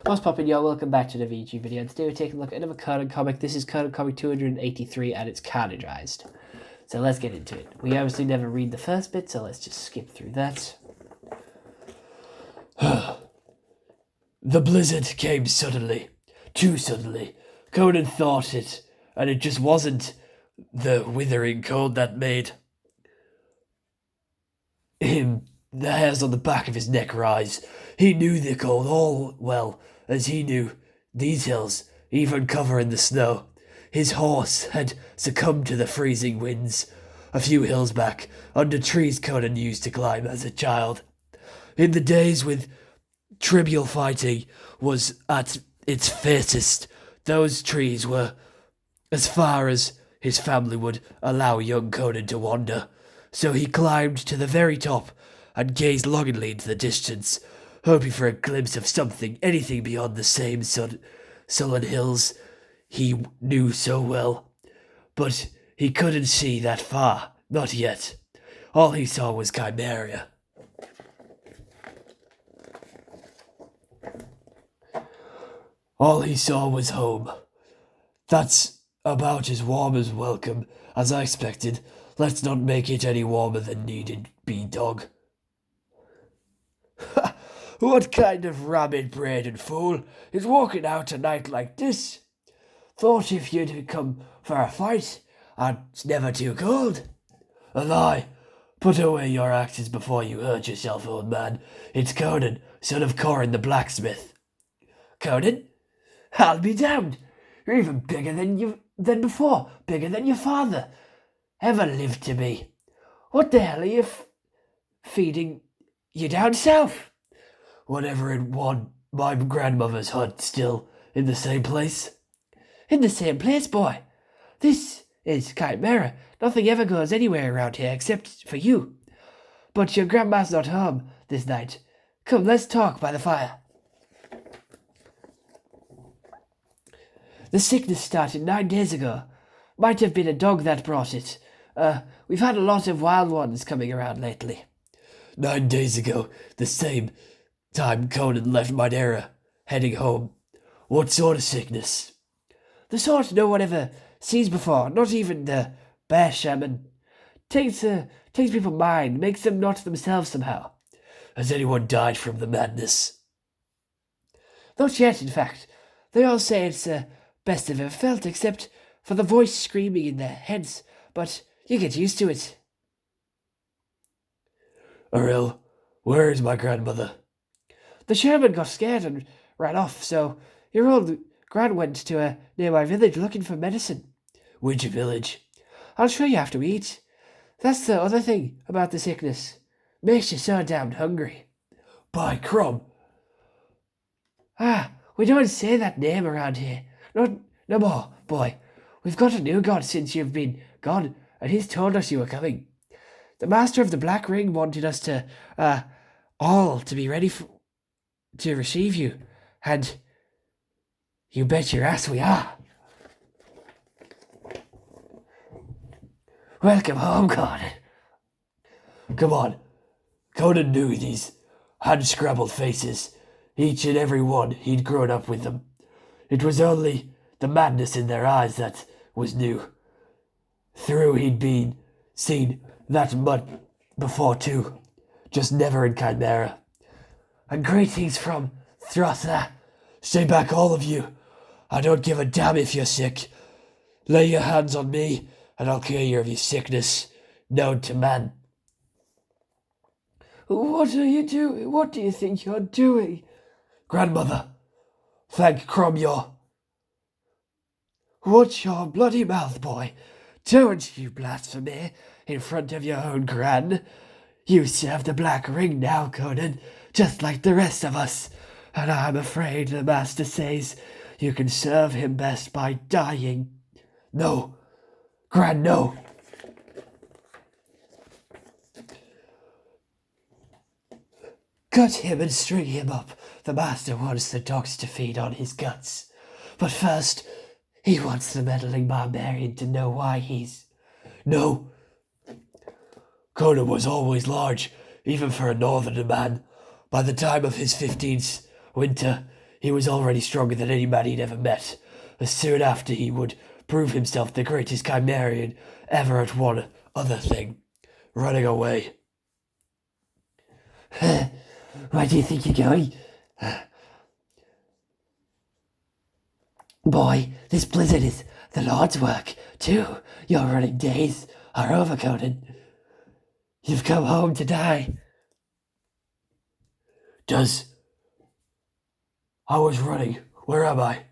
What's poppin', y'all? Welcome back to the VG video. Today we're taking a look at another Conan comic. This is Conan comic 283 and it's canonized. So let's get into it. We obviously never read the first bit, so let's just skip through that. The blizzard came suddenly. Too suddenly. Conan thought it, and it just wasn't the withering cold that made him the hairs on the back of his neck rise. He knew the cold all well as he knew these hills, even covering the snow. His horse had succumbed to the freezing winds a few hills back, under trees Conan used to climb as a child. In the days when trivial fighting was at its fiercest, those trees were as far as his family would allow young Conan to wander. So he climbed to the very top and gazed longingly into the distance, hoping for a glimpse of something, anything beyond the same sullen hills he knew so well. But he couldn't see that far, not yet. All he saw was Chimera. All he saw was home. That's about as warm as welcome as I expected. Let's not make it any warmer than needed be, dog. What kind of rabbit-brained fool is walking out a night like this? Thought if you'd come for a fight, and it's never too cold. A lie. Put away your axes before you hurt yourself, old man. It's Conan, son of Corin the blacksmith. Conan? I'll be damned. You're even bigger than before, bigger than your father ever lived to be. What the hell are you feeding you down south? Whatever it was, my grandmother's hut still in the same place. In the same place, boy. This is Chimera. Nothing ever goes anywhere around here except for you. But your grandma's not home this night. Come, let's talk by the fire. The sickness started 9 days ago. Might have been a dog that brought it. We've had a lot of wild ones coming around lately. 9 days ago, the same time Conan left Minera, heading home. What sort of sickness? The sort no one ever sees before, not even the bear shaman. Takes people's mind, makes them not themselves somehow. Has anyone died from the madness? Not yet, in fact. They all say it's the best they've ever felt, except for the voice screaming in their heads, but you get used to it. Ariel, where is my grandmother? The shaman got scared and ran off, so your old gran went to a nearby village looking for medicine. Which village? I'll show you after we eat. That's the other thing about the sickness. Makes you so damned hungry. By crumb. We don't say that name around here. No more, boy. We've got a new god since you've been gone, and he's told us you were coming. The master of the Black Ring wanted us to, all to be ready to receive you, and you bet your ass we are. Welcome home, Conan. Come on. Conan knew these hand-scrabbled faces, each and every one he'd grown up with them. It was only the madness in their eyes that was new. Through he'd been seen that much before too, just never in Chimera. And greetings from Throtha. Stay back, all of you. I don't give a damn if you're sick. Lay your hands on me, and I'll cure you of your sickness, known to man. What are you doing? What do you think you're doing? Grandmother, thank Cromyor. Watch your bloody mouth, boy. Don't you blaspheme in front of your own gran. You serve the Black Ring now, Conan, just like the rest of us. And I'm afraid the master says you can serve him best by dying. No, Gran, no. Cut him and string him up. The master wants the dogs to feed on his guts. But first, he wants the meddling barbarian to know why he's... No. Conan was always large, even for a northerner man. By the time of his 15th winter, he was already stronger than any man he'd ever met. Soon after, he would prove himself the greatest chimerian ever at one other thing, running away. Where do you think you're going? Boy, this blizzard is the Lord's work, too. Your running days are over, Conan. You've come home to die. I was running. Where am I?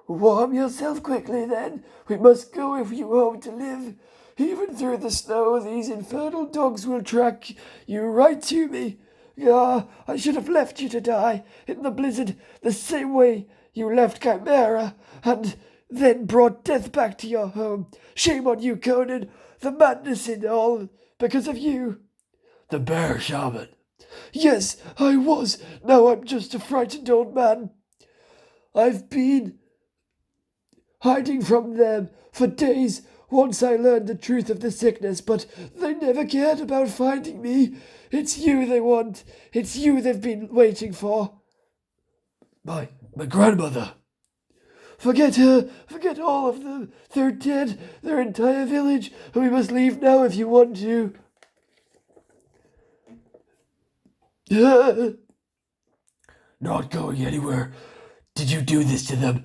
Warm yourself quickly, then. We must go if you hope to live. Even through the snow, these infernal dogs will track you right to me. Ah, I should have left you to die in the blizzard the same way you left Chimera, and then brought death back to your home. Shame on you, Conan. The madness in all because of you. The bear shaman. Yes, I was. Now I'm just a frightened old man. I've been hiding from them for days. Once I learned the truth of the sickness, but they never cared about finding me. It's you they want. It's you they've been waiting for. My grandmother. Forget her. Forget all of them. They're dead. Their entire village. We must leave now if you want to. Not going anywhere. Did you do this to them?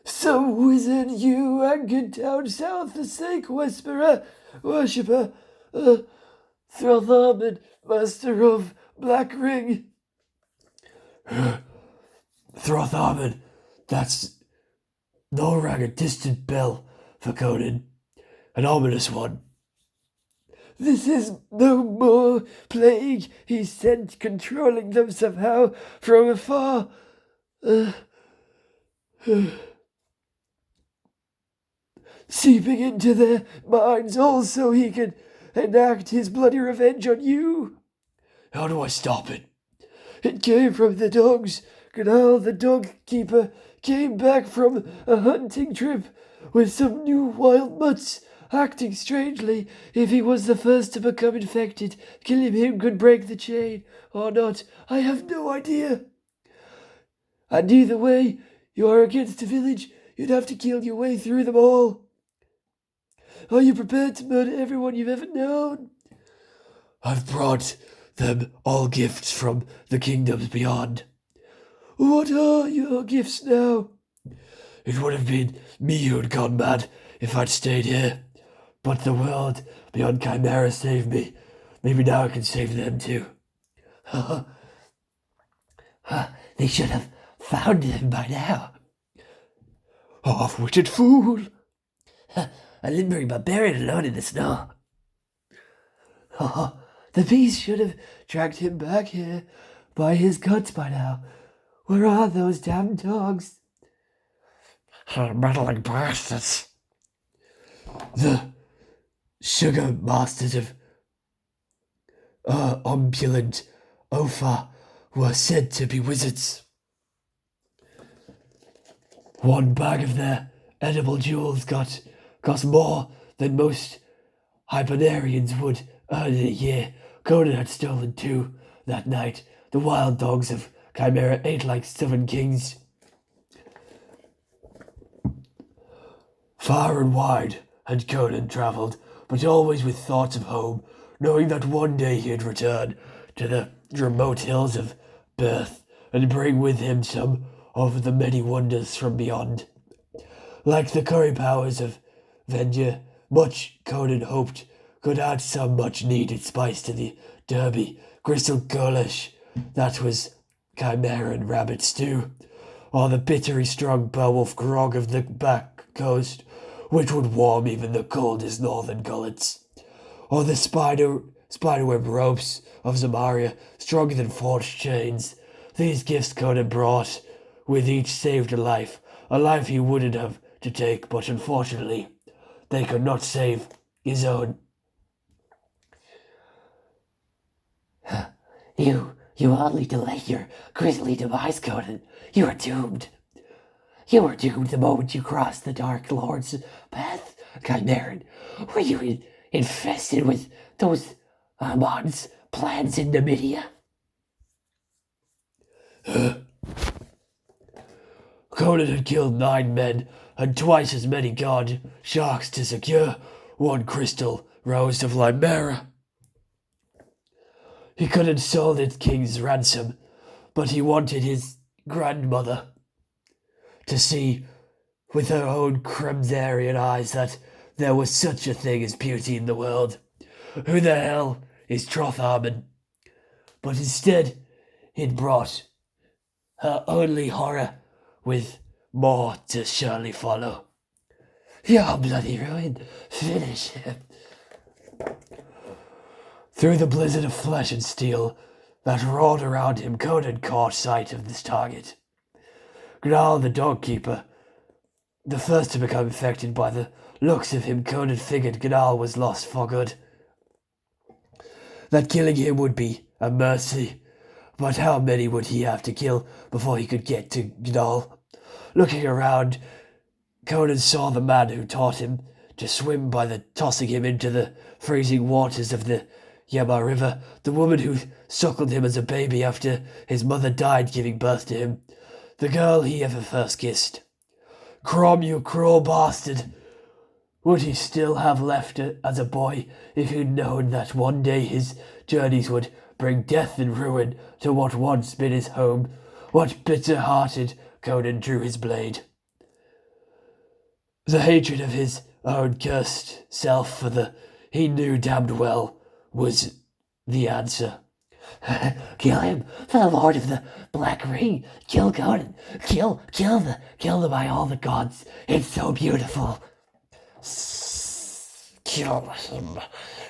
Some wizard you anchored down south, the Snake Whisperer, worshipper, Throthaman, master of Black Ring. Throthaman, that's no rang a distant bell for Conan, an ominous one. This is no more plague he sent, controlling them somehow from afar. Seeping into their minds also he can enact his bloody revenge on you. How do I stop it? It came from the dogs. Gnal, the dog keeper, came back from a hunting trip with some new wild mutts, acting strangely. If he was the first to become infected, killing him could break the chain, or not. I have no idea. And either way, you are against the village. You'd have to kill your way through them all. Are you prepared to murder everyone you've ever known? I've brought them all gifts from the kingdoms beyond. What are your gifts now? It would have been me who'd gone mad if I'd stayed here. But the world beyond Chimera saved me. Maybe now I can save them too. They should have found him by now. Half-witted fool! A limbering barbarian alone in the snow. The beast should have dragged him back here by his guts by now. Where are those damn dogs? Meddling bastards. The sugar masters of Opulent Ophir were said to be wizards. One bag of their edible jewels cost more than most Hypernarians would earn in a year. Conan had stolen 2 that night. The wild dogs of Chimera ate like stubborn kings. Far and wide had Conan travelled, but always with thoughts of home, knowing that one day he'd return to the remote hills of birth and bring with him some of the many wonders from beyond. Like the curry powers of Vendur, much Conan hoped could add some much-needed spice to the derby, gristle gullish that was Chimeran rabbit stew, or the bittery strong beowulf grog of the back coast, which would warm even the coldest northern gullets, or the spiderweb ropes of Zamaria, stronger than forged chains. These gifts Conan brought, with each saved a life he wouldn't have to take, but unfortunately, they could not save his own. You hardly delay your grisly demise, Conan. You are doomed. You were doomed the moment you crossed the Dark Lord's path, Chimeran. Were you infested with those Amon's plans in Numidia? Conan had killed 9 men and twice as many guard sharks to secure 1 crystal rose of Limera. He could have sold the king's ransom, but he wanted his grandmother to see with her own Kremzarian eyes that there was such a thing as beauty in the world. Who the hell is Trotharman? But instead, it brought her only horror, with more to surely follow. You're bloody ruined. Finish him. Through the blizzard of flesh and steel that roared around him, Conan caught sight of this target. Gnarl the dog keeper, the first to become infected. By the looks of him, Conan figured Gnarl was lost for good. That killing him would be a mercy, but how many would he have to kill before he could get to Gnarl? Looking around, Conan saw the man who taught him to swim by the tossing him into the freezing waters of the Yama River, the woman who suckled him as a baby after his mother died giving birth to him, the girl he ever first kissed. Crom, you cruel bastard! Would he still have left it as a boy if he'd known that one day his journeys would bring death and ruin to what once been his home? What bitter-hearted Conan drew his blade. The hatred of his own cursed self for the he knew damned well was the answer. Kill him, for the Lord of the Black Ring. Kill Conan. Kill them by all the gods. It's so beautiful. Kill him,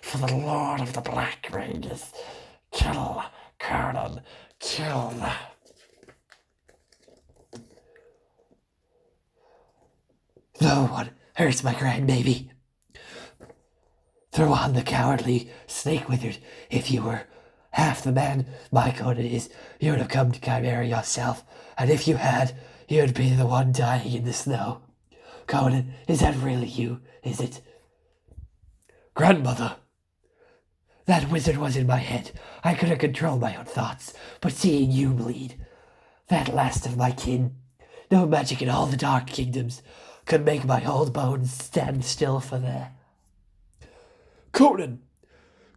for the Lord of the Black Ring. Kill Conan. Kill. No one hurts my grandbaby. Throw on the cowardly snake withered. If you were half the man my Conan is, you would have come to Chimera yourself, and if you had, you'd be the one dying in the snow. Conan, is that really you, is it? Grandmother! That wizard was in my head. I couldn't control my own thoughts, but seeing you bleed, that last of my kin, no magic in all the dark kingdoms could make my old bones stand still for there. Conan,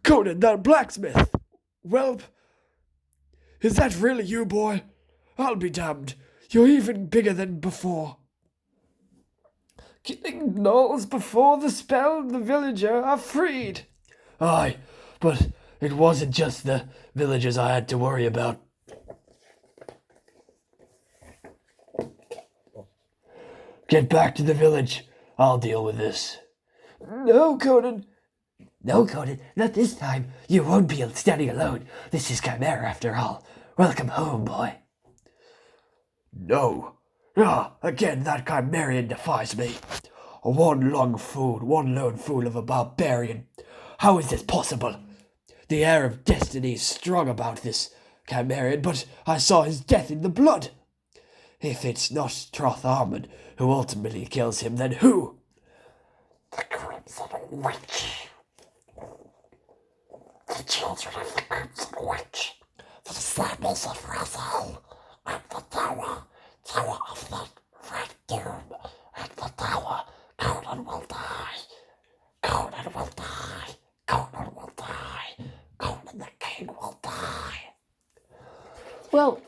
that blacksmith! Welp, is that really you, boy? I'll be damned. You're even bigger than before. Killing gnolls before the spell and the villager are freed. Aye, but it wasn't just the villagers I had to worry about. Get back to the village. I'll deal with this. No, Conan, not this time. You won't be standing alone. This is Chimera after all. Welcome home, boy. No. Again that Chimerian defies me. One lone fool of a barbarian. How is this possible? The air of destiny is strong about this Chimerian, but I saw his death in the blood. If it's not Trotharman who ultimately kills him, then who? The Crimson Witch. The children of the Crimson Witch. The disciples of Razal. At the tower of the Red Doom. At the tower, Conan will die. Conan will die. Conan will die. Conan the King will die. Well,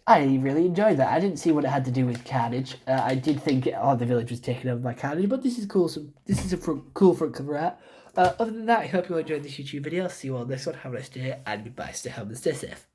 I really enjoyed that. I didn't see what it had to do with carnage. I did think the village was taken over by carnage, but this is cool. This is a cool front cover art. Other than that, I hope you all enjoyed this YouTube video. See you all next one. Have a nice day, and goodbye. Stay home and stay safe.